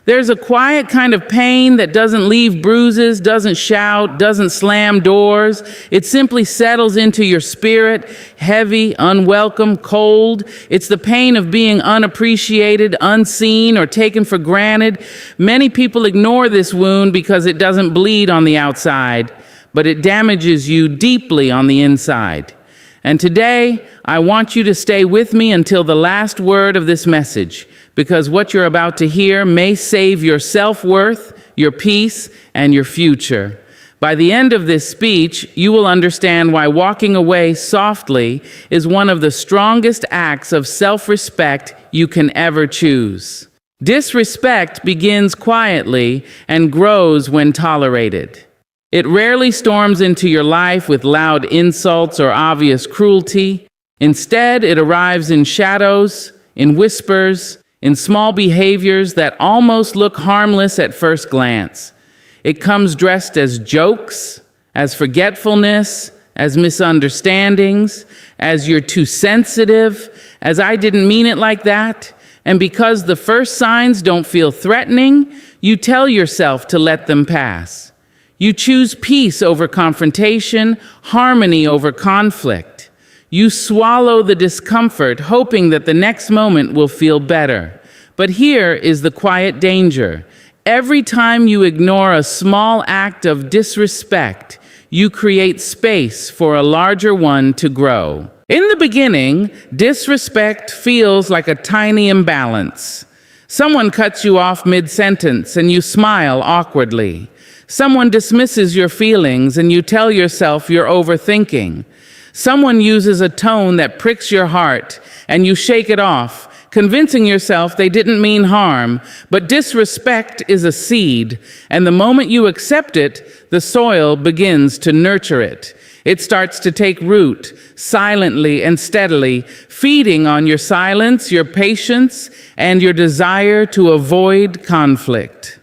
There's a quiet kind of pain that doesn't leave bruises, doesn't shout, doesn't slam doors. It simply settles into your spirit, heavy, unwelcome, cold. It's the pain of being unappreciated, unseen, or taken for granted. Many people ignore this wound because it doesn't bleed on the outside, but it damages you deeply on the inside. And today, I want you to stay with me until the last word of this message, because what you're about to hear may save your self-worth, your peace, and your future. By the end of this speech, you will understand why walking away softly is one of the strongest acts of self-respect you can ever choose. Disrespect begins quietly and grows when tolerated. It rarely storms into your life with loud insults or obvious cruelty. Instead, it arrives in shadows, in whispers, in small behaviors that almost look harmless at first glance. It comes dressed as jokes, as forgetfulness, as misunderstandings, as you're too sensitive, as I didn't mean it like that. And because the first signs don't feel threatening, you tell yourself to let them pass. You choose peace over confrontation, harmony over conflict. You swallow the discomfort, hoping that the next moment will feel better. But here is the quiet danger. Every time you ignore a small act of disrespect, you create space for a larger one to grow. In the beginning, disrespect feels like a tiny imbalance. Someone cuts you off mid-sentence and you smile awkwardly. Someone dismisses your feelings and you tell yourself you're overthinking. Someone uses a tone that pricks your heart and you shake it off, convincing yourself they didn't mean harm. But disrespect is a seed, and the moment you accept it, the soil begins to nurture it. It starts to take root, silently and steadily, feeding on your silence, your patience, and your desire to avoid conflict.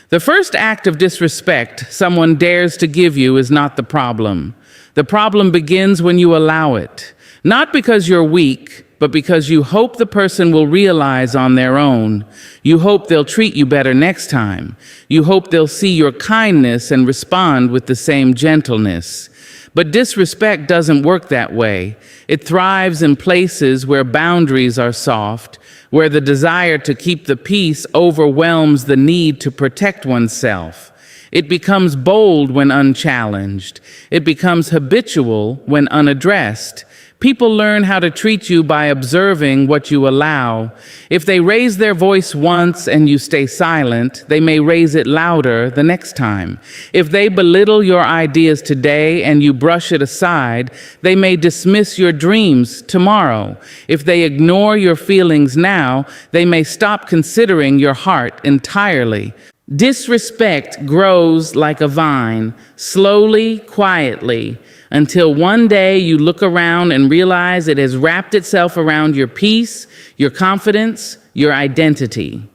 The first act of disrespect someone dares to give you is not the problem. The problem begins when you allow it. Not because you're weak, but because you hope the person will realize on their own. You hope they'll treat you better next time. You hope they'll see your kindness and respond with the same gentleness. But disrespect doesn't work that way. It thrives in places where boundaries are soft, where the desire to keep the peace overwhelms the need to protect oneself. It becomes bold when unchallenged. It becomes habitual when unaddressed. People learn how to treat you by observing what you allow. If they raise their voice once and you stay silent, they may raise it louder the next time. If they belittle your ideas today and you brush it aside, they may dismiss your dreams tomorrow. If they ignore your feelings now, they may stop considering your heart entirely. Disrespect grows like a vine, slowly, quietly, until one day you look around and realize it has wrapped itself around your peace, your confidence, your identity.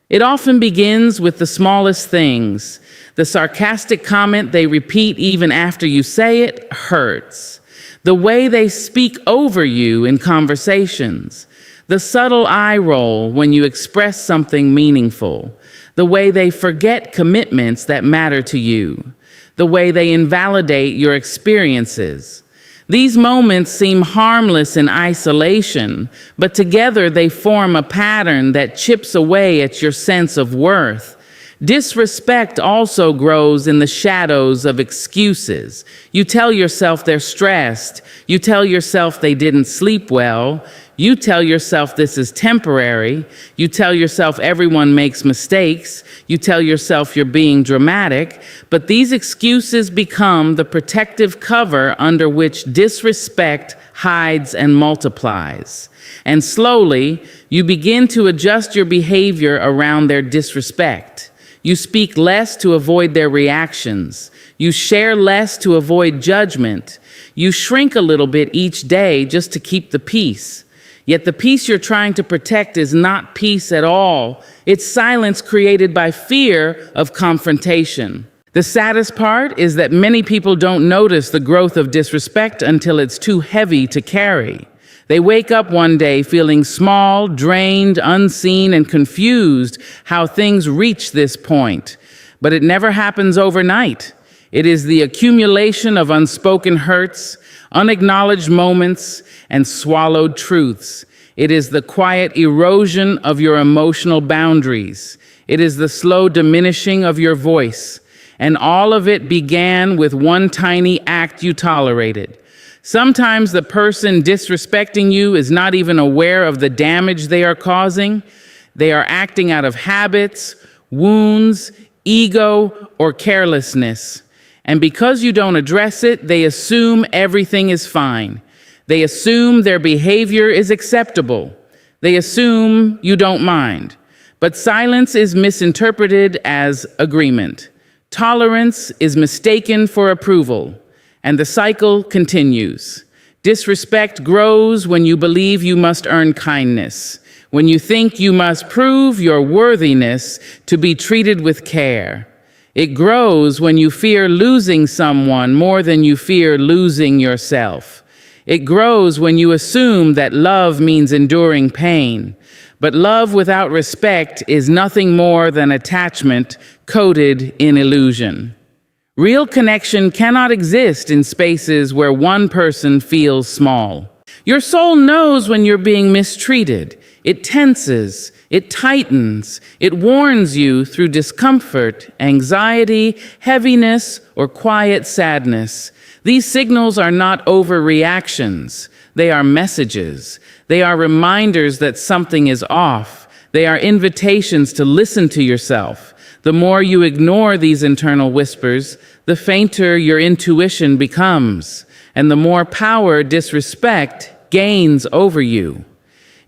It often begins with the smallest things. The sarcastic comment they repeat even after you say it hurts. The way they speak over you in conversations. The subtle eye roll when you express something meaningful. The way they forget commitments that matter to you. The way they invalidate your experiences. These moments seem harmless in isolation, but together they form a pattern that chips away at your sense of worth. Disrespect also grows in the shadows of excuses. You tell yourself they're stressed. You tell yourself they didn't sleep well. You tell yourself this is temporary. You tell yourself everyone makes mistakes. You tell yourself you're being dramatic. But these excuses become the protective cover under which disrespect hides and multiplies. And slowly, you begin to adjust your behavior around their disrespect. You speak less to avoid their reactions. You share less to avoid judgment. You shrink a little bit each day just to keep the peace. Yet the peace you're trying to protect is not peace at all. It's silence created by fear of confrontation. The saddest part is that many people don't notice the growth of disrespect until it's too heavy to carry. They wake up one day feeling small, drained, unseen, and confused how things reach this point. But it never happens overnight. It is the accumulation of unspoken hurts, unacknowledged moments, and swallowed truths. It is the quiet erosion of your emotional boundaries. It is the slow diminishing of your voice. And all of it began with one tiny act you tolerated. Sometimes the person disrespecting you is not even aware of the damage they are causing. They are acting out of habits, wounds, ego, or carelessness. And because you don't address it, they assume everything is fine. They assume their behavior is acceptable. They assume you don't mind. But silence is misinterpreted as agreement. Tolerance is mistaken for approval. And the cycle continues. Disrespect grows when you believe you must earn kindness, when you think you must prove your worthiness to be treated with care. It grows when you fear losing someone more than you fear losing yourself. It grows when you assume that love means enduring pain. But love without respect is nothing more than attachment coated in illusion. Real connection cannot exist in spaces where one person feels small. Your soul knows when you're being mistreated. It tenses, it tightens, it warns you through discomfort, anxiety, heaviness, or quiet sadness. These signals are not overreactions. They are messages. They are reminders that something is off. They are invitations to listen to yourself. The more you ignore these internal whispers, the fainter your intuition becomes, and the more power disrespect gains over you.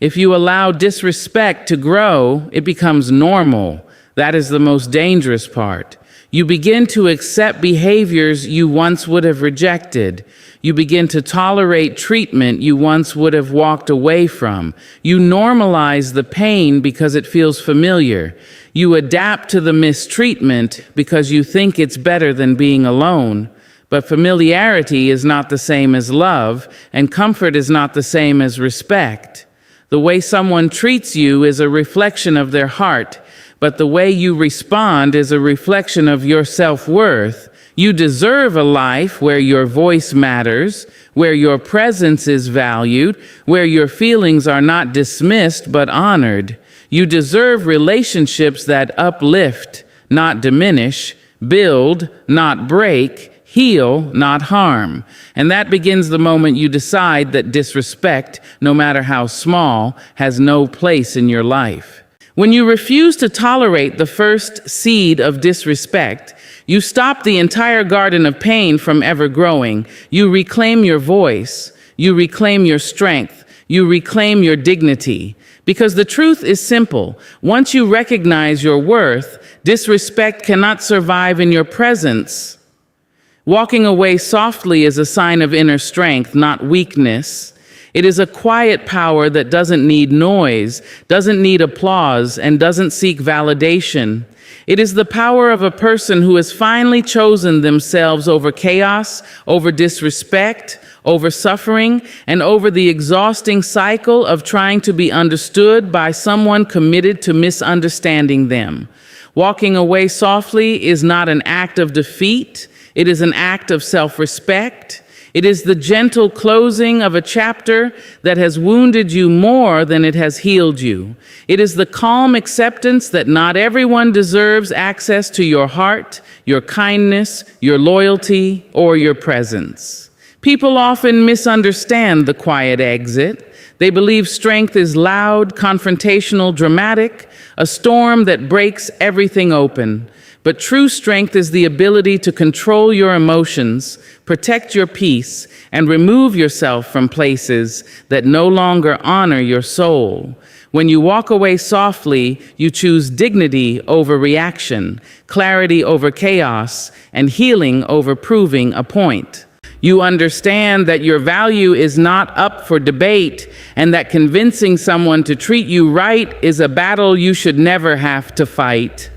If you allow disrespect to grow, it becomes normal. That is the most dangerous part. You begin to accept behaviors you once would have rejected. You begin to tolerate treatment you once would have walked away from. You normalize the pain because it feels familiar. You adapt to the mistreatment because you think it's better than being alone. But familiarity is not the same as love, and comfort is not the same as respect. The way someone treats you is a reflection of their heart, but the way you respond is a reflection of your self-worth. You deserve a life where your voice matters, where your presence is valued, where your feelings are not dismissed but honored. You deserve relationships that uplift, not diminish, build, not break, heal, not harm. And that begins the moment you decide that disrespect, no matter how small, has no place in your life. When you refuse to tolerate the first seed of disrespect, you stop the entire garden of pain from ever growing. You reclaim your voice. You reclaim your strength. You reclaim your dignity. Because the truth is simple. Once you recognize your worth, disrespect cannot survive in your presence. Walking away softly is a sign of inner strength, not weakness. It is a quiet power that doesn't need noise, doesn't need applause, and doesn't seek validation. It is the power of a person who has finally chosen themselves over chaos, over disrespect, over suffering, and over the exhausting cycle of trying to be understood by someone committed to misunderstanding them. Walking away softly is not an act of defeat. It is an act of self-respect. It is the gentle closing of a chapter that has wounded you more than it has healed you. It is the calm acceptance that not everyone deserves access to your heart, your kindness, your loyalty, or your presence. People often misunderstand the quiet exit. They believe strength is loud, confrontational, dramatic, a storm that breaks everything open. But true strength is the ability to control your emotions, protect your peace, and remove yourself from places that no longer honor your soul. When you walk away softly, you choose dignity over reaction, clarity over chaos, and healing over proving a point. You understand that your value is not up for debate, and that convincing someone to treat you right is a battle you should never have to fight.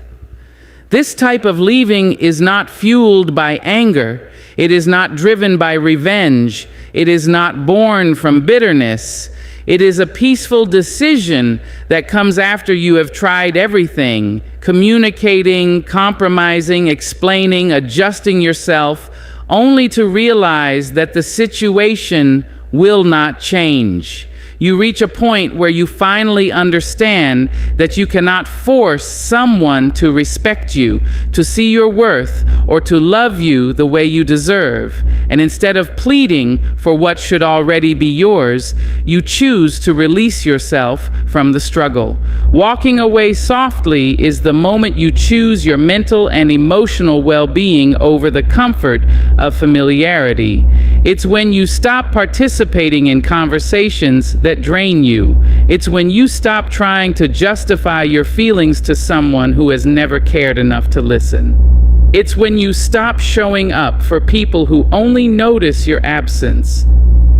This type of leaving is not fueled by anger. It is not driven by revenge. It is not born from bitterness. It is a peaceful decision that comes after you have tried everything, communicating, compromising, explaining, adjusting yourself, only to realize that the situation will not change. You reach a point where you finally understand that you cannot force someone to respect you, to see your worth, or to love you the way you deserve. And instead of pleading for what should already be yours, you choose to release yourself from the struggle. Walking away softly is the moment you choose your mental and emotional well-being over the comfort of familiarity. It's when you stop participating in conversations that drain you. It's when you stop trying to justify your feelings to someone who has never cared enough to listen. It's when you stop showing up for people who only notice your absence.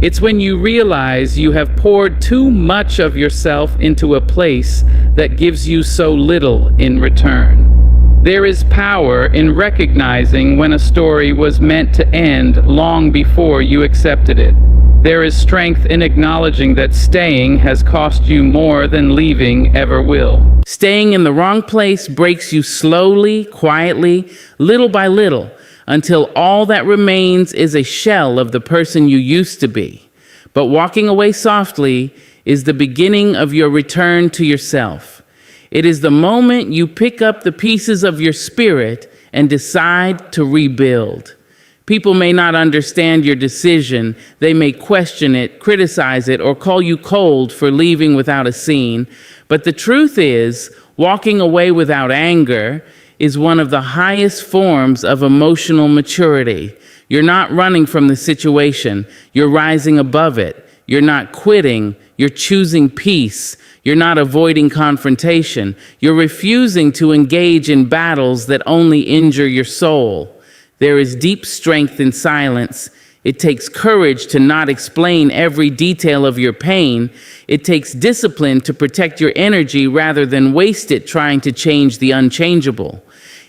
It's when you realize you have poured too much of yourself into a place that gives you so little in return. There is power in recognizing when a story was meant to end long before you accepted it. There is strength in acknowledging that staying has cost you more than leaving ever will. Staying in the wrong place breaks you slowly, quietly, little by little, until all that remains is a shell of the person you used to be. But walking away softly is the beginning of your return to yourself. It is the moment you pick up the pieces of your spirit and decide to rebuild. People may not understand your decision. They may question it, criticize it, or call you cold for leaving without a scene. But the truth is, walking away without anger is one of the highest forms of emotional maturity. You're not running from the situation. You're rising above it. You're not quitting. You're choosing peace. You're not avoiding confrontation. You're refusing to engage in battles that only injure your soul. There is deep strength in silence. It takes courage to not explain every detail of your pain. It takes discipline to protect your energy rather than waste it trying to change the unchangeable.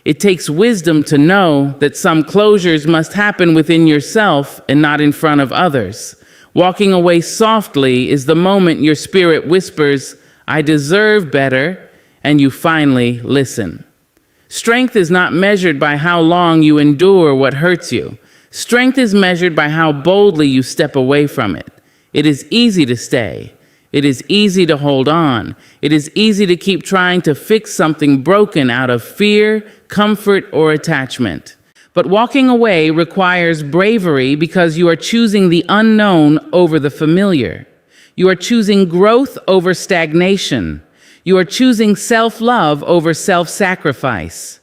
It takes wisdom to know that some closures must happen within yourself and not in front of others. Walking away softly is the moment your spirit whispers, "I deserve better," and you finally listen. Strength is not measured by how long you endure what hurts you. Strength is measured by how boldly you step away from it. It is easy to stay. It is easy to hold on. It is easy to keep trying to fix something broken out of fear, comfort, or attachment. But walking away requires bravery because you are choosing the unknown over the familiar. You are choosing growth over stagnation. You are choosing self-love over self-sacrifice.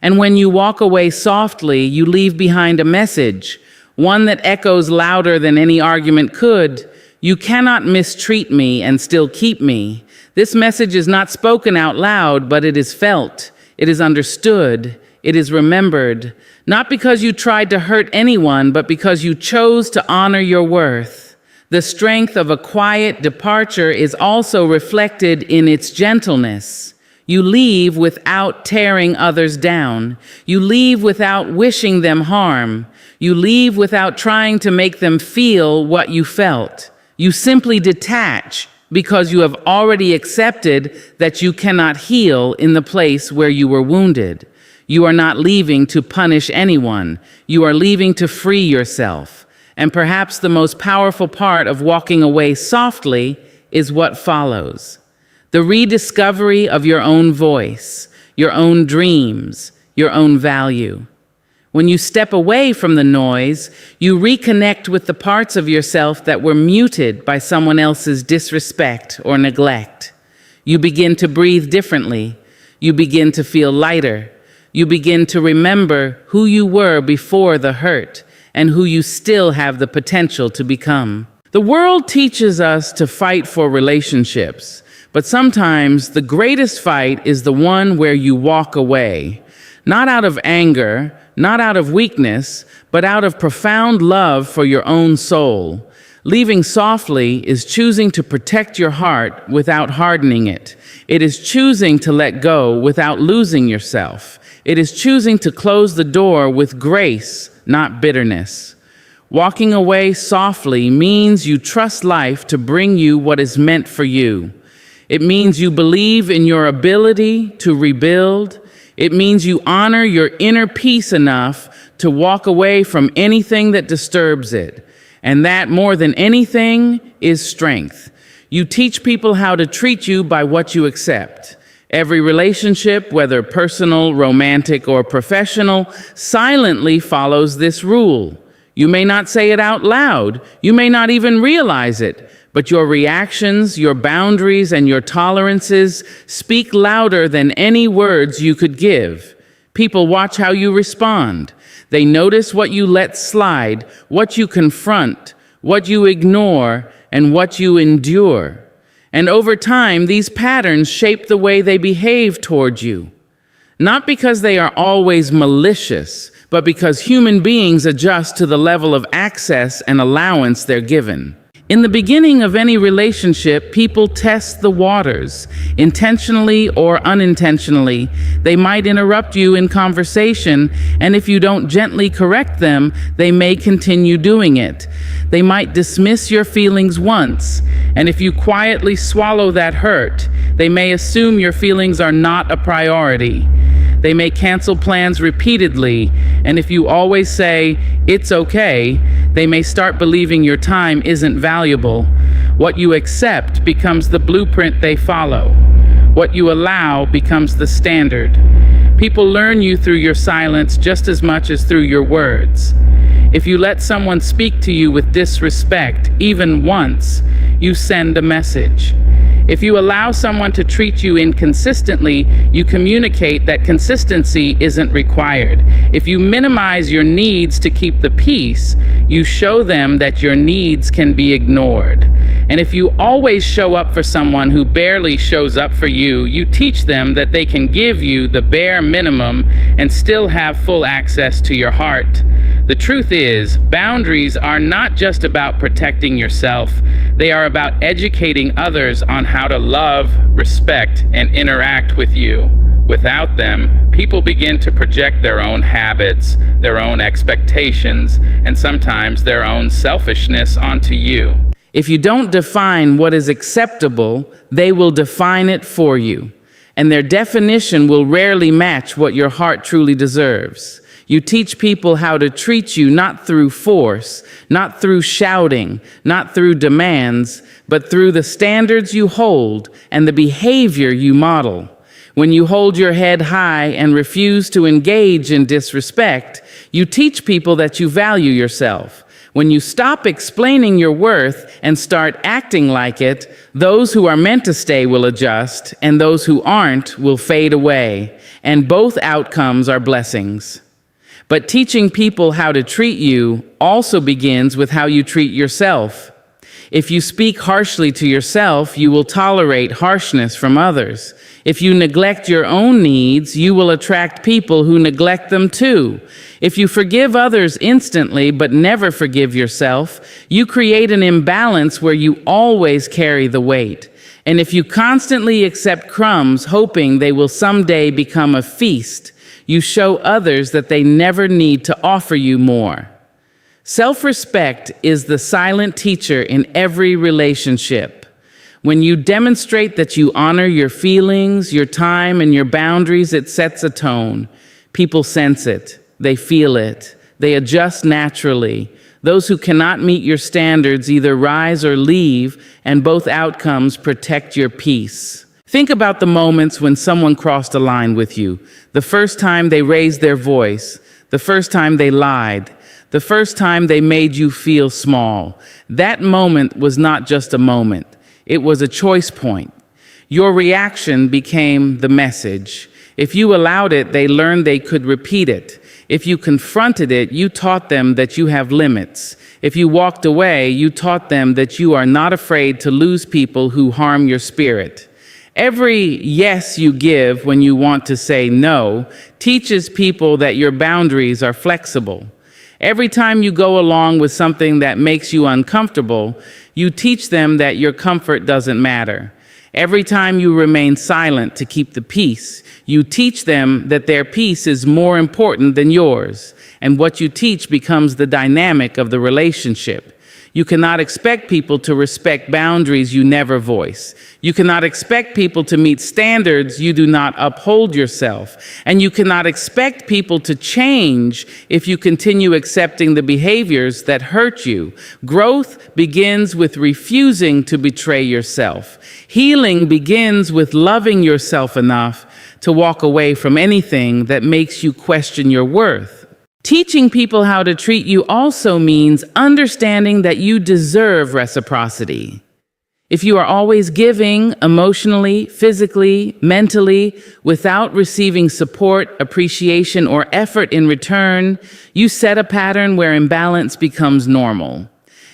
And when you walk away softly, you leave behind a message, one that echoes louder than any argument could. You cannot mistreat me and still keep me. This message is not spoken out loud, but it is felt. It is understood. It is remembered. Not because you tried to hurt anyone, but because you chose to honor your worth. The strength of a quiet departure is also reflected in its gentleness. You leave without tearing others down. You leave without wishing them harm. You leave without trying to make them feel what you felt. You simply detach because you have already accepted that you cannot heal in the place where you were wounded. You are not leaving to punish anyone. You are leaving to free yourself. And perhaps the most powerful part of walking away softly is what follows. The rediscovery of your own voice, your own dreams, your own value. When you step away from the noise, you reconnect with the parts of yourself that were muted by someone else's disrespect or neglect. You begin to breathe differently. You begin to feel lighter. You begin to remember who you were before the hurt and who you still have the potential to become. The world teaches us to fight for relationships, but sometimes the greatest fight is the one where you walk away, not out of anger, not out of weakness, but out of profound love for your own soul. Leaving softly is choosing to protect your heart without hardening it. It is choosing to let go without losing yourself. It is choosing to close the door with grace, not bitterness. Walking away softly means you trust life to bring you what is meant for you. It means you believe in your ability to rebuild. It means you honor your inner peace enough to walk away from anything that disturbs it. And that, more than anything, is strength. You teach people how to treat you by what you accept. Every relationship, whether personal, romantic, or professional, silently follows this rule. You may not say it out loud, you may not even realize it, but your reactions, your boundaries, and your tolerances speak louder than any words you could give. People watch how you respond. They notice what you let slide, what you confront, what you ignore, and what you endure. And over time, these patterns shape the way they behave toward you. Not because they are always malicious, but because human beings adjust to the level of access and allowance they're given. In the beginning of any relationship, people test the waters. Intentionally or unintentionally, they might interrupt you in conversation, and if you don't gently correct them, they may continue doing it. They might dismiss your feelings once, and if you quietly swallow that hurt, they may assume your feelings are not a priority. They may cancel plans repeatedly, and if you always say, "It's okay," they may start believing your time isn't valuable. What you accept becomes the blueprint they follow. What you allow becomes the standard. People learn you through your silence just as much as through your words. If you let someone speak to you with disrespect, even once, you send a message. If you allow someone to treat you inconsistently, you communicate that consistency isn't required. If you minimize your needs to keep the peace, you show them that your needs can be ignored. And if you always show up for someone who barely shows up for you, you teach them that they can give you the bare minimum and still have full access to your heart. The truth is, boundaries are not just about protecting yourself. They are about educating others on how to love, respect, and interact with you. Without them, people begin to project their own habits, their own expectations, and sometimes their own selfishness onto you. If you don't define what is acceptable, they will define it for you. And their definition will rarely match what your heart truly deserves. You teach people how to treat you not through force, not through shouting, not through demands, but through the standards you hold and the behavior you model. When you hold your head high and refuse to engage in disrespect, you teach people that you value yourself. When you stop explaining your worth and start acting like it, those who are meant to stay will adjust, and those who aren't will fade away. And both outcomes are blessings. But teaching people how to treat you also begins with how you treat yourself. If you speak harshly to yourself, you will tolerate harshness from others. If you neglect your own needs, you will attract people who neglect them too. If you forgive others instantly but never forgive yourself, you create an imbalance where you always carry the weight. And if you constantly accept crumbs, hoping they will someday become a feast, you show others that they never need to offer you more. Self-respect is the silent teacher in every relationship. When you demonstrate that you honor your feelings, your time, and your boundaries, it sets a tone. People sense it. They feel it. They adjust naturally. Those who cannot meet your standards either rise or leave, and both outcomes protect your peace. Think about the moments when someone crossed a line with you. The first time they raised their voice. The first time they lied. The first time they made you feel small. That moment was not just a moment. It was a choice point. Your reaction became the message. If you allowed it, they learned they could repeat it. If you confronted it, you taught them that you have limits. If you walked away, you taught them that you are not afraid to lose people who harm your spirit. Every yes you give when you want to say no teaches people that your boundaries are flexible. Every time you go along with something that makes you uncomfortable, you teach them that your comfort doesn't matter. Every time you remain silent to keep the peace, you teach them that their peace is more important than yours, and what you teach becomes the dynamic of the relationship. You cannot expect people to respect boundaries you never voice. You cannot expect people to meet standards you do not uphold yourself. And you cannot expect people to change if you continue accepting the behaviors that hurt you. Growth begins with refusing to betray yourself. Healing begins with loving yourself enough to walk away from anything that makes you question your worth. Teaching people how to treat you also means understanding that you deserve reciprocity. If you are always giving emotionally, physically, mentally, without receiving support, appreciation, or effort in return, you set a pattern where imbalance becomes normal.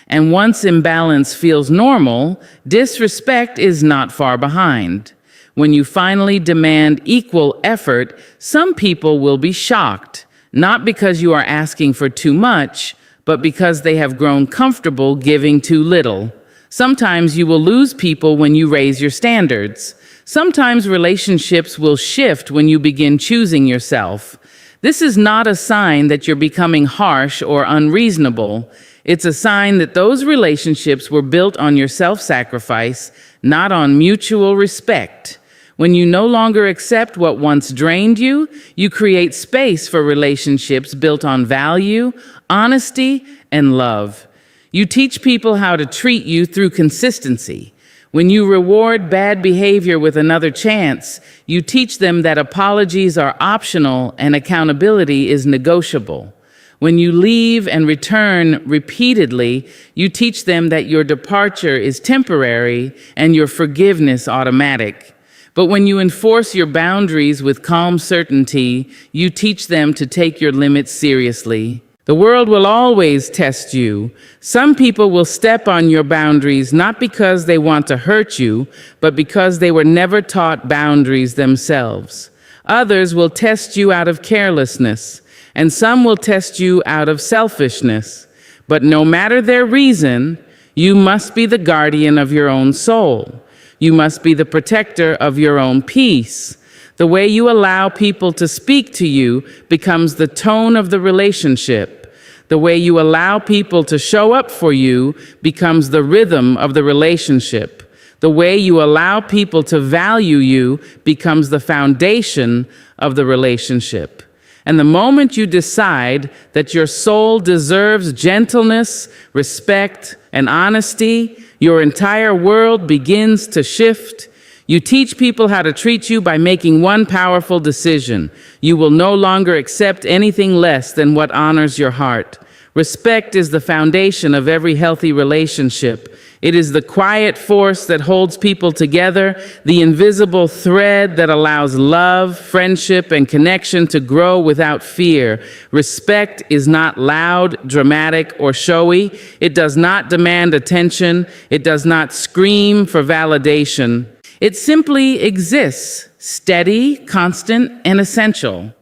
And once imbalance feels normal, disrespect is not far behind. When you finally demand equal effort, some people will be shocked. Not because you are asking for too much, but because they have grown comfortable giving too little. Sometimes you will lose people when you raise your standards. Sometimes relationships will shift when you begin choosing yourself. This is not a sign that you're becoming harsh or unreasonable. It's a sign that those relationships were built on your self-sacrifice, not on mutual respect. When you no longer accept what once drained you, you create space for relationships built on value, honesty, and love. You teach people how to treat you through consistency. When you reward bad behavior with another chance, you teach them that apologies are optional and accountability is negotiable. When you leave and return repeatedly, you teach them that your departure is temporary and your forgiveness automatic. But when you enforce your boundaries with calm certainty, you teach them to take your limits seriously. The world will always test you. Some people will step on your boundaries not because they want to hurt you, but because they were never taught boundaries themselves. Others will test you out of carelessness, and some will test you out of selfishness. But no matter their reason, you must be the guardian of your own soul. You must be the protector of your own peace. The way you allow people to speak to you becomes the tone of the relationship. The way you allow people to show up for you becomes the rhythm of the relationship. The way you allow people to value you becomes the foundation of the relationship. And the moment you decide that your soul deserves gentleness, respect, and honesty, your entire world begins to shift. You teach people how to treat you by making one powerful decision. You will no longer accept anything less than what honors your heart. Respect is the foundation of every healthy relationship. It is the quiet force that holds people together, the invisible thread that allows love, friendship, and connection to grow without fear. Respect is not loud, dramatic, or showy. It does not demand attention. It does not scream for validation. It simply exists, steady, constant, and essential.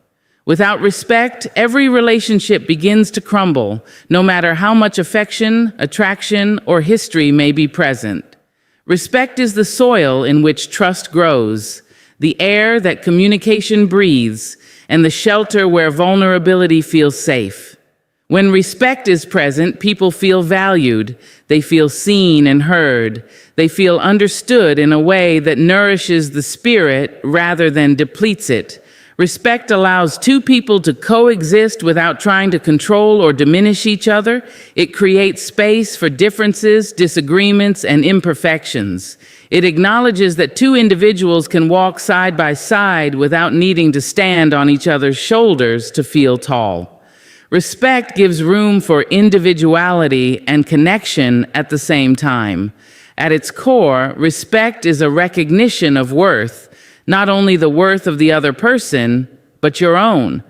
Without respect, every relationship begins to crumble, no matter how much affection, attraction, or history may be present. Respect is the soil in which trust grows, the air that communication breathes, and the shelter where vulnerability feels safe. When respect is present, people feel valued. They feel seen and heard. They feel understood in a way that nourishes the spirit rather than depletes it. Respect allows two people to coexist without trying to control or diminish each other. It creates space for differences, disagreements, and imperfections. It acknowledges that two individuals can walk side by side without needing to stand on each other's shoulders to feel tall. Respect gives room for individuality and connection at the same time. At its core, respect is a recognition of worth, not only the worth of the other person, but your own.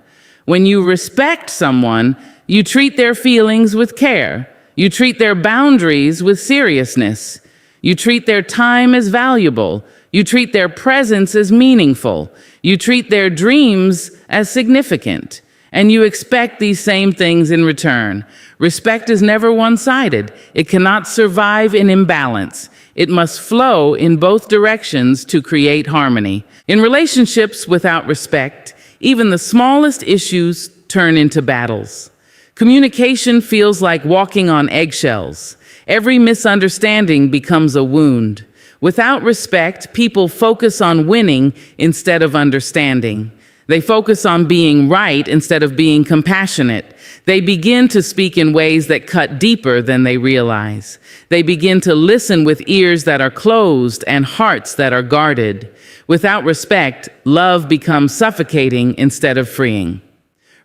When you respect someone, you treat their feelings with care. You treat their boundaries with seriousness. You treat their time as valuable. You treat their presence as meaningful. You treat their dreams as significant. And you expect these same things in return. Respect is never one-sided. It cannot survive in imbalance. It must flow in both directions to create harmony. In relationships without respect, even the smallest issues turn into battles. Communication feels like walking on eggshells. Every misunderstanding becomes a wound. Without respect, people focus on winning instead of understanding. They focus on being right instead of being compassionate. They begin to speak in ways that cut deeper than they realize. They begin to listen with ears that are closed and hearts that are guarded. Without respect, love becomes suffocating instead of freeing.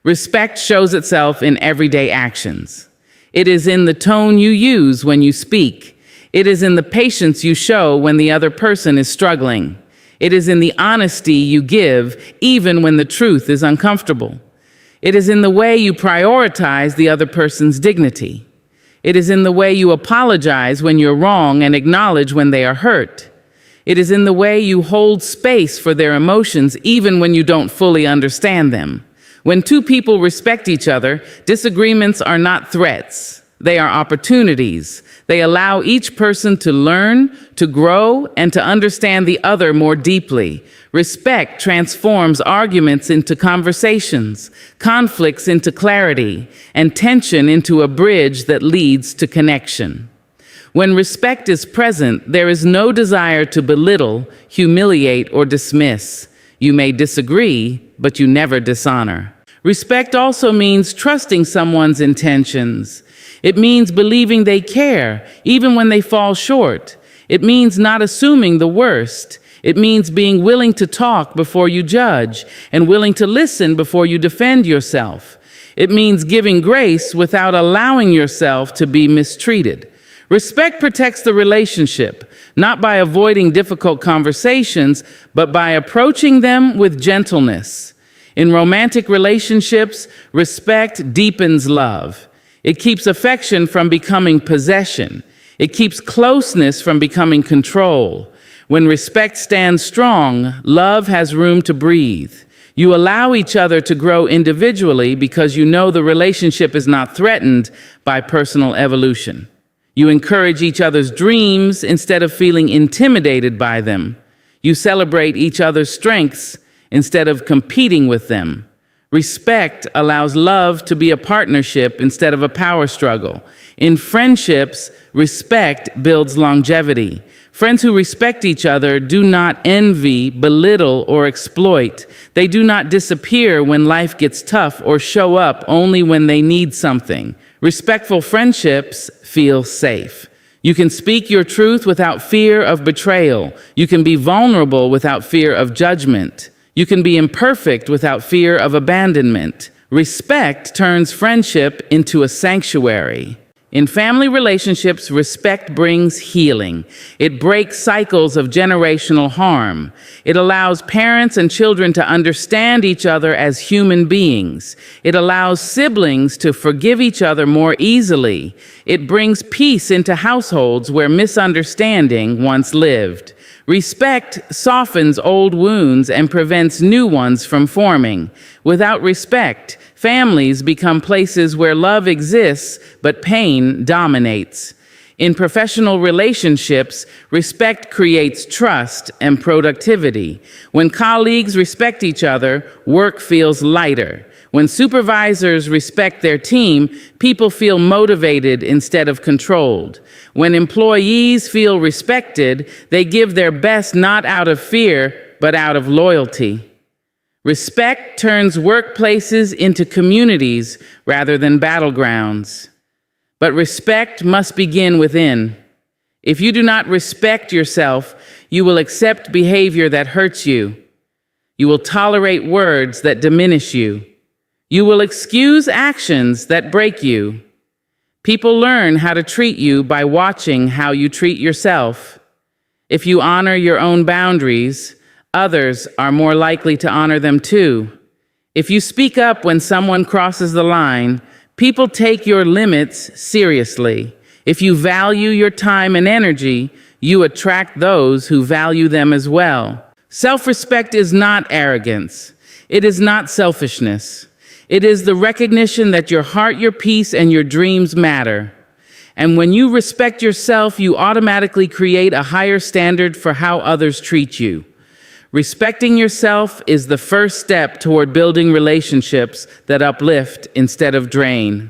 Respect shows itself in everyday actions. It is in the tone you use when you speak. It is in the patience you show when the other person is struggling. It is in the honesty you give, even when the truth is uncomfortable. It is in the way you prioritize the other person's dignity. It is in the way you apologize when you're wrong and acknowledge when they are hurt. It is in the way you hold space for their emotions, even when you don't fully understand them. When two people respect each other, disagreements are not threats. They are opportunities. They allow each person to learn, to grow, and to understand the other more deeply. Respect transforms arguments into conversations, conflicts into clarity, and tension into a bridge that leads to connection. When respect is present, there is no desire to belittle, humiliate, or dismiss. You may disagree, but you never dishonor. Respect also means trusting someone's intentions. It means believing they care, even when they fall short. It means not assuming the worst. It means being willing to talk before you judge and willing to listen before you defend yourself. It means giving grace without allowing yourself to be mistreated. Respect protects the relationship, not by avoiding difficult conversations, but by approaching them with gentleness. In romantic relationships, respect deepens love. It keeps affection from becoming possession. It keeps closeness from becoming control. When respect stands strong, love has room to breathe. You allow each other to grow individually because you know the relationship is not threatened by personal evolution. You encourage each other's dreams instead of feeling intimidated by them. You celebrate each other's strengths instead of competing with them. Respect allows love to be a partnership instead of a power struggle. In friendships, respect builds longevity. Friends who respect each other do not envy, belittle, or exploit. They do not disappear when life gets tough or show up only when they need something. Respectful friendships feel safe. You can speak your truth without fear of betrayal. You can be vulnerable without fear of judgment. You can be imperfect without fear of abandonment. Respect turns friendship into a sanctuary. In family relationships, respect brings healing. It breaks cycles of generational harm. It allows parents and children to understand each other as human beings. It allows siblings to forgive each other more easily. It brings peace into households where misunderstanding once lived. Respect softens old wounds and prevents new ones from forming. Without respect, families become places where love exists, but pain dominates. In professional relationships, respect creates trust and productivity. When colleagues respect each other, work feels lighter. When supervisors respect their team, people feel motivated instead of controlled. When employees feel respected, they give their best not out of fear, but out of loyalty. Respect turns workplaces into communities rather than battlegrounds. But respect must begin within. If you do not respect yourself, you will accept behavior that hurts you. You will tolerate words that diminish you. You will excuse actions that break you. People learn how to treat you by watching how you treat yourself. If you honor your own boundaries, others are more likely to honor them too. If you speak up when someone crosses the line, people take your limits seriously. If you value your time and energy, you attract those who value them as well. Self-respect is not arrogance. It is not selfishness. It is the recognition that your heart, your peace, and your dreams matter. And when you respect yourself, you automatically create a higher standard for how others treat you. Respecting yourself is the first step toward building relationships that uplift instead of drain.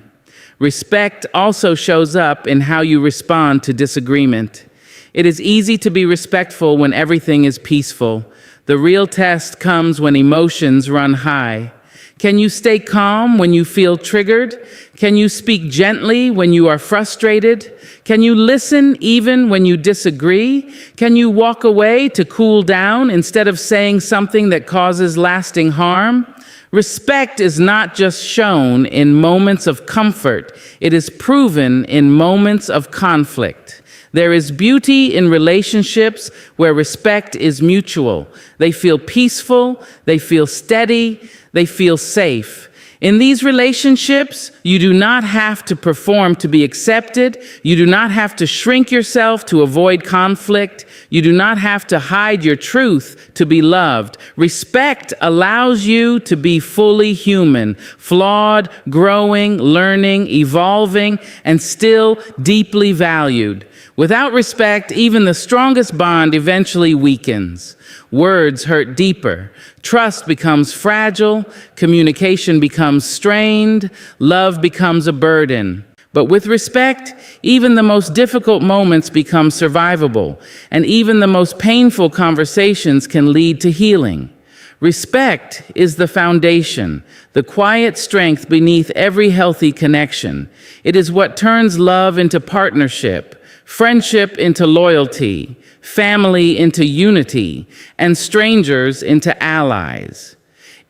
Respect also shows up in how you respond to disagreement. It is easy to be respectful when everything is peaceful. The real test comes when emotions run high. Can you stay calm when you feel triggered? Can you speak gently when you are frustrated? Can you listen even when you disagree? Can you walk away to cool down instead of saying something that causes lasting harm? Respect is not just shown in moments of comfort, it is proven in moments of conflict. There is beauty in relationships where respect is mutual. They feel peaceful, they feel steady, they feel safe. In these relationships, you do not have to perform to be accepted. You do not have to shrink yourself to avoid conflict. You do not have to hide your truth to be loved. Respect allows you to be fully human, flawed, growing, learning, evolving, and still deeply valued. Without respect, even the strongest bond eventually weakens. Words hurt deeper. Trust becomes fragile. Communication becomes strained. Love becomes a burden. But with respect, even the most difficult moments become survivable, and even the most painful conversations can lead to healing. Respect is the foundation, the quiet strength beneath every healthy connection. It is what turns love into partnership, friendship into loyalty, family into unity, and strangers into allies.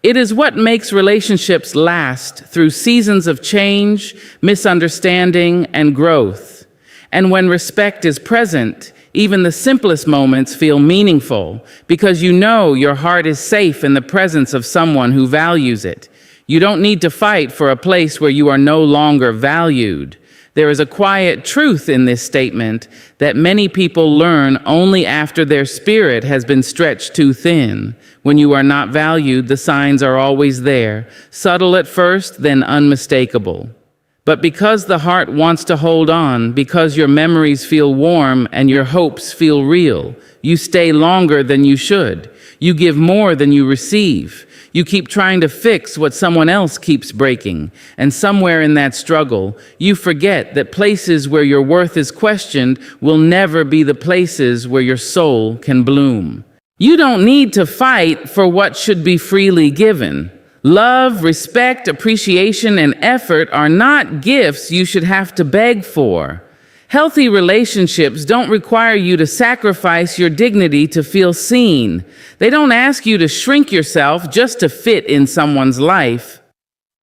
It is what makes relationships last through seasons of change, misunderstanding, and growth. And when respect is present, even the simplest moments feel meaningful because you know your heart is safe in the presence of someone who values it. You don't need to fight for a place where you are no longer valued. There is a quiet truth in this statement that many people learn only after their spirit has been stretched too thin. When you are not valued, the signs are always there, subtle at first, then unmistakable. But because the heart wants to hold on, because your memories feel warm and your hopes feel real, you stay longer than you should. You give more than you receive. You keep trying to fix what someone else keeps breaking. And somewhere in that struggle, you forget that places where your worth is questioned will never be the places where your soul can bloom. You don't need to fight for what should be freely given. Love, respect, appreciation, and effort are not gifts you should have to beg for. Healthy relationships don't require you to sacrifice your dignity to feel seen. They don't ask you to shrink yourself just to fit in someone's life.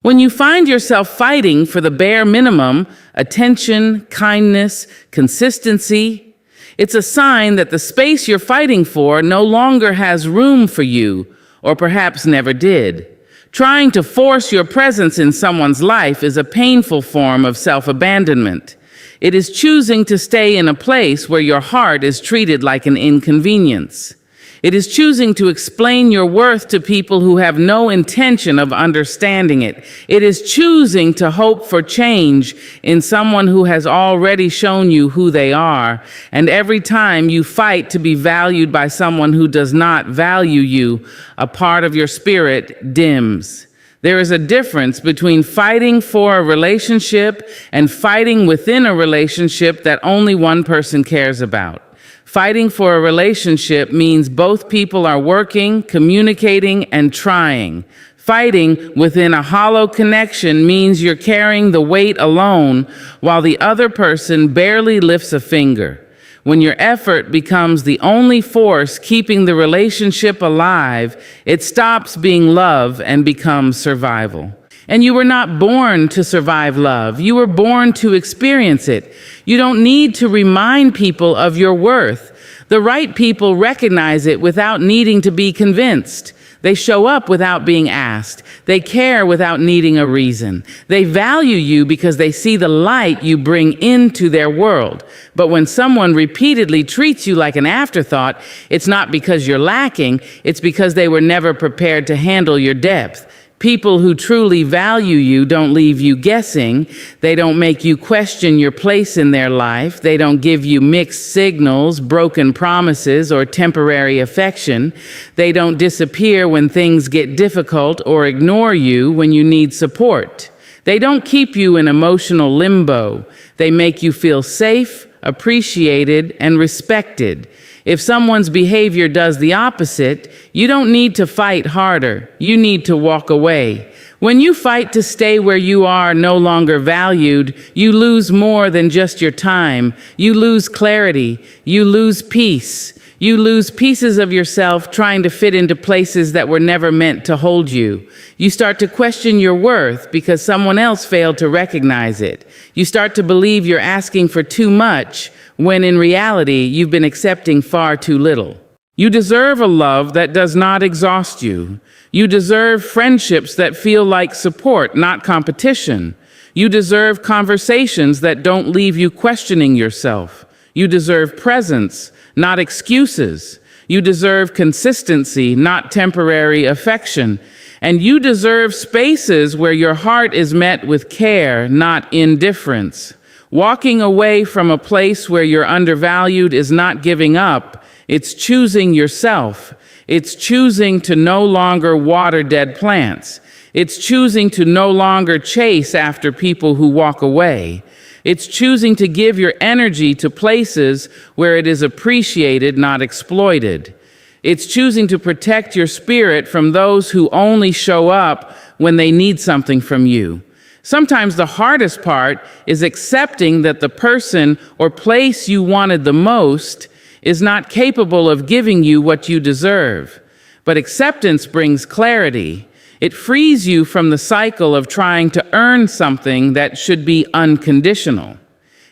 When you find yourself fighting for the bare minimum, attention, kindness, consistency, it's a sign that the space you're fighting for no longer has room for you, or perhaps never did. Trying to force your presence in someone's life is a painful form of self-abandonment. It is choosing to stay in a place where your heart is treated like an inconvenience. It is choosing to explain your worth to people who have no intention of understanding it. It is choosing to hope for change in someone who has already shown you who they are. And every time you fight to be valued by someone who does not value you, a part of your spirit dims. There is a difference between fighting for a relationship and fighting within a relationship that only one person cares about. Fighting for a relationship means both people are working, communicating, and trying. Fighting within a hollow connection means you're carrying the weight alone while the other person barely lifts a finger. When your effort becomes the only force keeping the relationship alive, it stops being love and becomes survival. And you were not born to survive love. You were born to experience it. You don't need to remind people of your worth. The right people recognize it without needing to be convinced. They show up without being asked. They care without needing a reason. They value you because they see the light you bring into their world. But when someone repeatedly treats you like an afterthought, it's not because you're lacking, it's because they were never prepared to handle your depth. People who truly value you don't leave you guessing. They don't make you question your place in their life. They don't give you mixed signals, broken promises, or temporary affection. They don't disappear when things get difficult or ignore you when you need support. They don't keep you in emotional limbo. They make you feel safe, appreciated, and respected. If someone's behavior does the opposite, you don't need to fight harder. You need to walk away. When you fight to stay where you are no longer valued, you lose more than just your time. You lose clarity. You lose peace. You lose pieces of yourself trying to fit into places that were never meant to hold you. You start to question your worth because someone else failed to recognize it. You start to believe you're asking for too much, when in reality, you've been accepting far too little. You deserve a love that does not exhaust you. You deserve friendships that feel like support, not competition. You deserve conversations that don't leave you questioning yourself. You deserve presence, not excuses. You deserve consistency, not temporary affection. And you deserve spaces where your heart is met with care, not indifference. Walking away from a place where you're undervalued is not giving up. It's choosing yourself. It's choosing to no longer water dead plants. It's choosing to no longer chase after people who walk away. It's choosing to give your energy to places where it is appreciated, not exploited. It's choosing to protect your spirit from those who only show up when they need something from you. Sometimes the hardest part is accepting that the person or place you wanted the most is not capable of giving you what you deserve. But acceptance brings clarity. It frees you from the cycle of trying to earn something that should be unconditional.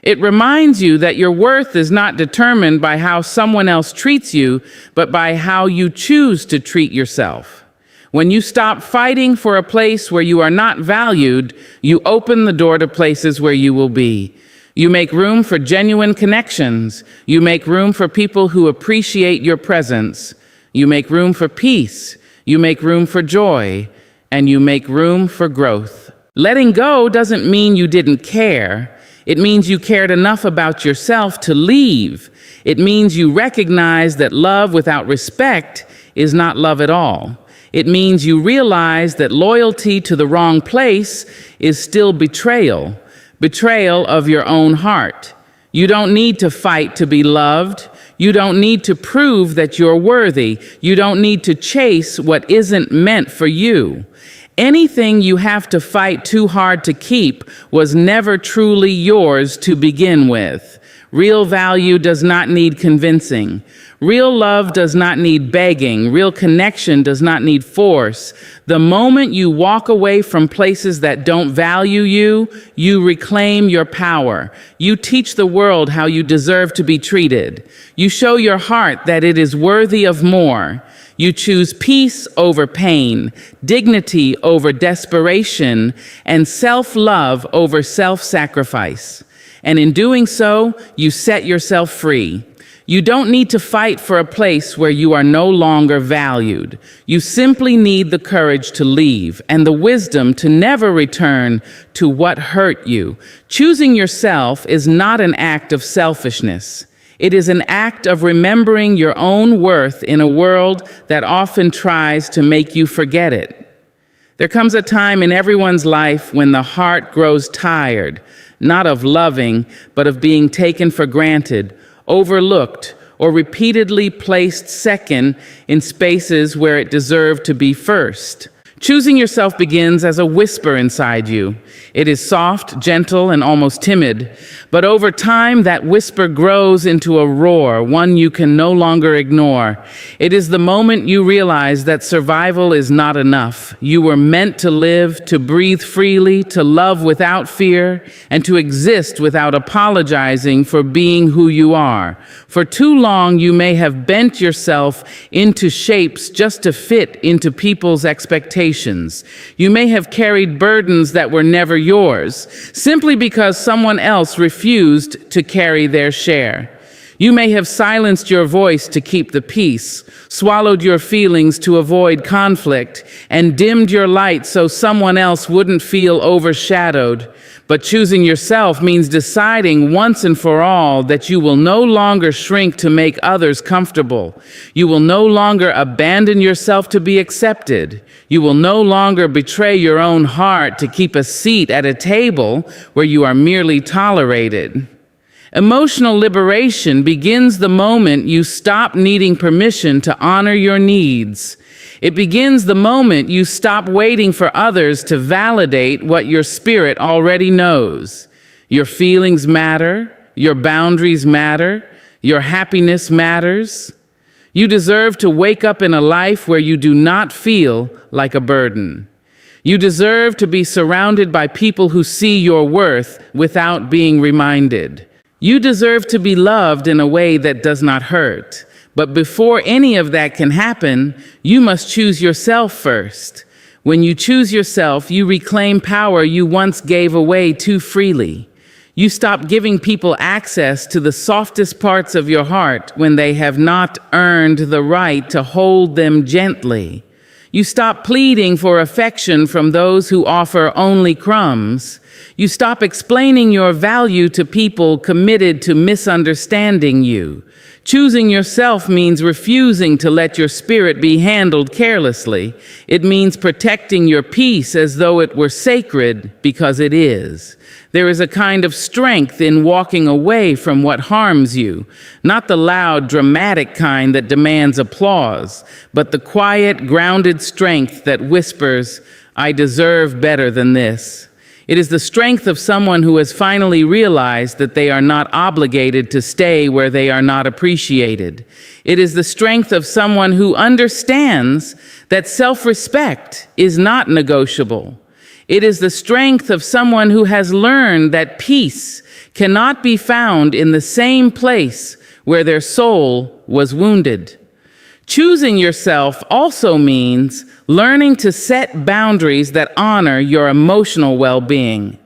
It reminds you that your worth is not determined by how someone else treats you, but by how you choose to treat yourself. When you stop fighting for a place where you are not valued, you open the door to places where you will be. You make room for genuine connections. You make room for people who appreciate your presence. You make room for peace. You make room for joy. And you make room for growth. Letting go doesn't mean you didn't care. It means you cared enough about yourself to leave. It means you recognize that love without respect is not love at all. It means you realize that loyalty to the wrong place is still betrayal, betrayal of your own heart. You don't need to fight to be loved. You don't need to prove that you're worthy. You don't need to chase what isn't meant for you. Anything you have to fight too hard to keep was never truly yours to begin with. Real value does not need convincing. Real love does not need begging. Real connection does not need force. The moment you walk away from places that don't value you, you reclaim your power. You teach the world how you deserve to be treated. You show your heart that it is worthy of more. You choose peace over pain, dignity over desperation, and self-love over self-sacrifice. And in doing so, you set yourself free. You don't need to fight for a place where you are no longer valued. You simply need the courage to leave and the wisdom to never return to what hurt you. Choosing yourself is not an act of selfishness. It is an act of remembering your own worth in a world that often tries to make you forget it. There comes a time in everyone's life when the heart grows tired, not of loving, but of being taken for granted, overlooked, or repeatedly placed second in spaces where it deserved to be first. Choosing yourself begins as a whisper inside you. It is soft, gentle, and almost timid. But over time, that whisper grows into a roar, one you can no longer ignore. It is the moment you realize that survival is not enough. You were meant to live, to breathe freely, to love without fear, and to exist without apologizing for being who you are. For too long, you may have bent yourself into shapes just to fit into people's expectations. You may have carried burdens that were never yours, simply because someone else refused to carry their share. You may have silenced your voice to keep the peace, swallowed your feelings to avoid conflict, and dimmed your light so someone else wouldn't feel overshadowed. But choosing yourself means deciding once and for all that you will no longer shrink to make others comfortable. You will no longer abandon yourself to be accepted. You will no longer betray your own heart to keep a seat at a table where you are merely tolerated. Emotional liberation begins the moment you stop needing permission to honor your needs. It begins the moment you stop waiting for others to validate what your spirit already knows. Your feelings matter, your boundaries matter, your happiness matters. You deserve to wake up in a life where you do not feel like a burden. You deserve to be surrounded by people who see your worth without being reminded. You deserve to be loved in a way that does not hurt. But before any of that can happen, you must choose yourself first. When you choose yourself, you reclaim power you once gave away too freely. You stop giving people access to the softest parts of your heart when they have not earned the right to hold them gently. You stop pleading for affection from those who offer only crumbs. You stop explaining your value to people committed to misunderstanding you. Choosing yourself means refusing to let your spirit be handled carelessly. It means protecting your peace as though it were sacred, because it is. There is a kind of strength in walking away from what harms you, not the loud, dramatic kind that demands applause, but the quiet, grounded strength that whispers, "I deserve better than this." It is the strength of someone who has finally realized that they are not obligated to stay where they are not appreciated. It is the strength of someone who understands that self-respect is not negotiable. It is the strength of someone who has learned that peace cannot be found in the same place where their soul was wounded. Choosing yourself also means learning to set boundaries that honor your emotional well-being.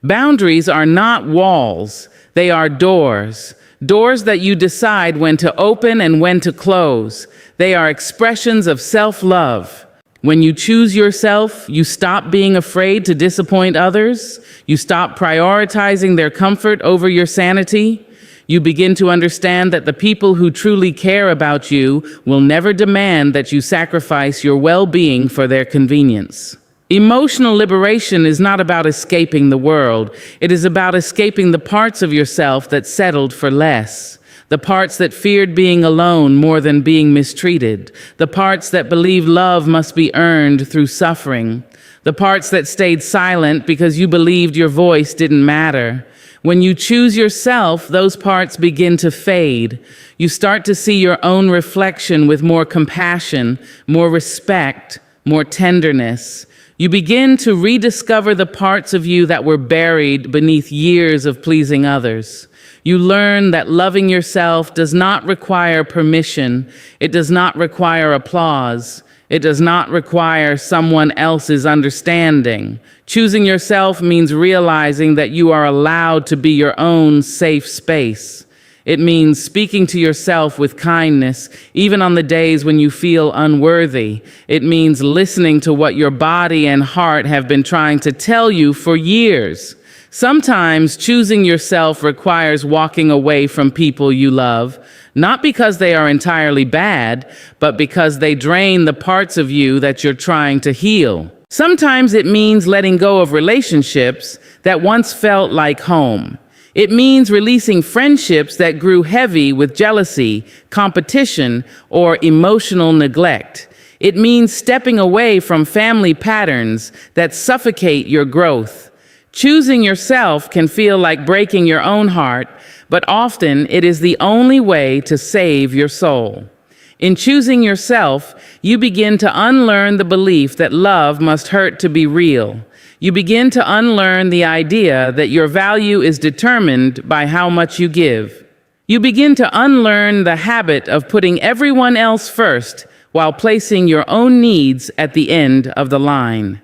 Boundaries are not walls, they are doors. Doors that you decide when to open and when to close. They are expressions of self-love. When you choose yourself, you stop being afraid to disappoint others. You stop prioritizing their comfort over your sanity. You begin to understand that the people who truly care about you will never demand that you sacrifice your well-being for their convenience. Emotional liberation is not about escaping the world. It is about escaping the parts of yourself that settled for less. The parts that feared being alone more than being mistreated. The parts that believe love must be earned through suffering. The parts that stayed silent because you believed your voice didn't matter. When you choose yourself, those parts begin to fade. You start to see your own reflection with more compassion, more respect, more tenderness. You begin to rediscover the parts of you that were buried beneath years of pleasing others. You learn that loving yourself does not require permission. It does not require applause. It does not require someone else's understanding. Choosing yourself means realizing that you are allowed to be your own safe space. It means speaking to yourself with kindness, even on the days when you feel unworthy. It means listening to what your body and heart have been trying to tell you for years. Sometimes choosing yourself requires walking away from people you love, not because they are entirely bad, but because they drain the parts of you that you're trying to heal. Sometimes it means letting go of relationships that once felt like home. It means releasing friendships that grew heavy with jealousy, competition, or emotional neglect. It means stepping away from family patterns that suffocate your growth. Choosing yourself can feel like breaking your own heart, but often it is the only way to save your soul. In choosing yourself, you begin to unlearn the belief that love must hurt to be real. You begin to unlearn the idea that your value is determined by how much you give. You begin to unlearn the habit of putting everyone else first while placing your own needs at the end of the line.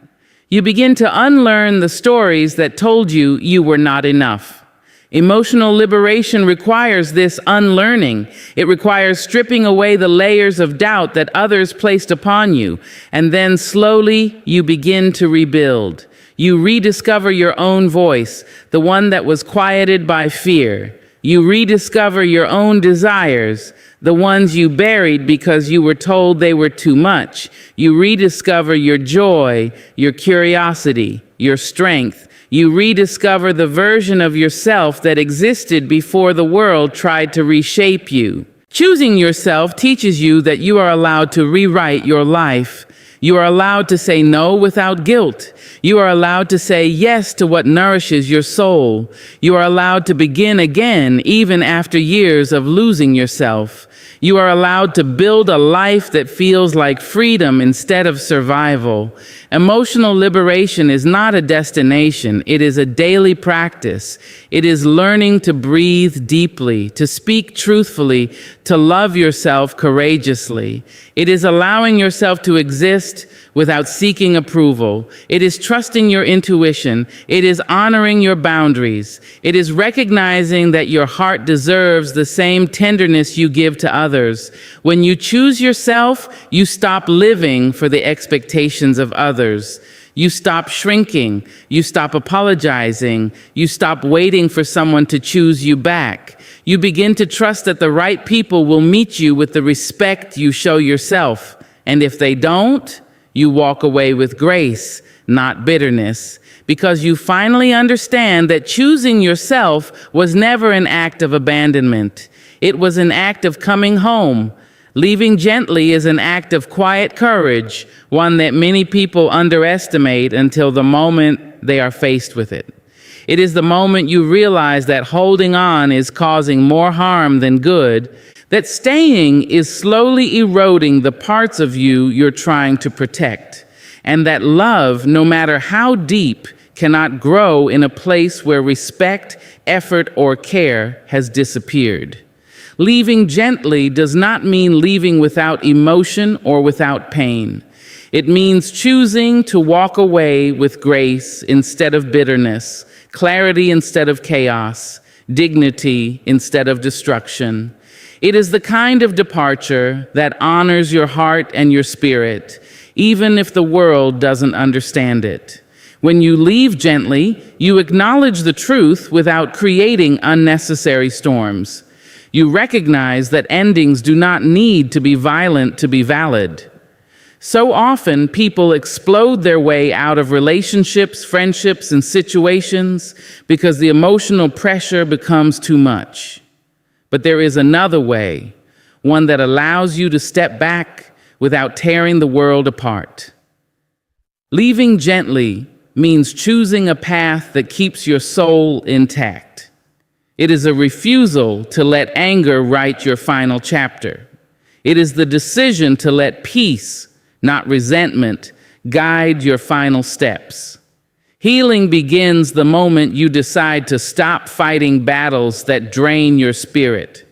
You begin to unlearn the stories that told you you were not enough. Emotional liberation requires this unlearning. It requires stripping away the layers of doubt that others placed upon you, and then slowly you begin to rebuild. You rediscover your own voice, the one that was quieted by fear. You rediscover your own desires, the ones you buried because you were told they were too much. You rediscover your joy, your curiosity, your strength. You rediscover the version of yourself that existed before the world tried to reshape you. Choosing yourself teaches you that you are allowed to rewrite your life. You are allowed to say no without guilt. You are allowed to say yes to what nourishes your soul. You are allowed to begin again even after years of losing yourself. You are allowed to build a life that feels like freedom instead of survival. Emotional liberation is not a destination, it is a daily practice. It is learning to breathe deeply, to speak truthfully, to love yourself courageously. It is allowing yourself to exist without seeking approval. It is trusting your intuition. It is honoring your boundaries. It is recognizing that your heart deserves the same tenderness you give to others. When you choose yourself, you stop living for the expectations of others. You stop shrinking. You stop apologizing. You stop waiting for someone to choose you back. You begin to trust that the right people will meet you with the respect you show yourself. And if they don't, you walk away with grace, not bitterness, because you finally understand that choosing yourself was never an act of abandonment. It was an act of coming home. Leaving gently is an act of quiet courage, one that many people underestimate until the moment they are faced with it. It is the moment you realize that holding on is causing more harm than good, that staying is slowly eroding the parts of you you're trying to protect, and that love, no matter how deep, cannot grow in a place where respect, effort, or care has disappeared. Leaving gently does not mean leaving without emotion or without pain. It means choosing to walk away with grace instead of bitterness, clarity instead of chaos, dignity instead of destruction. It is the kind of departure that honors your heart and your spirit, even if the world doesn't understand it. When you leave gently, you acknowledge the truth without creating unnecessary storms. You recognize that endings do not need to be violent to be valid. So often, people explode their way out of relationships, friendships, and situations because the emotional pressure becomes too much. But there is another way, one that allows you to step back without tearing the world apart. Leaving gently means choosing a path that keeps your soul intact. It is a refusal to let anger write your final chapter. It is the decision to let peace, not resentment, guide your final steps. Healing begins the moment you decide to stop fighting battles that drain your spirit.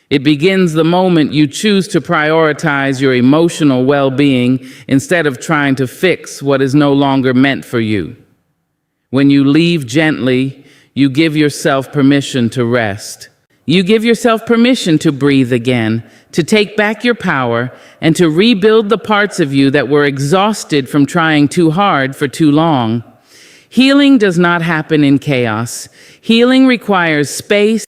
It begins the moment you choose to prioritize your emotional well-being instead of trying to fix what is no longer meant for you. When you leave gently, you give yourself permission to rest. You give yourself permission to breathe again, to take back your power, and to rebuild the parts of you that were exhausted from trying too hard for too long. Healing does not happen in chaos. Healing requires space,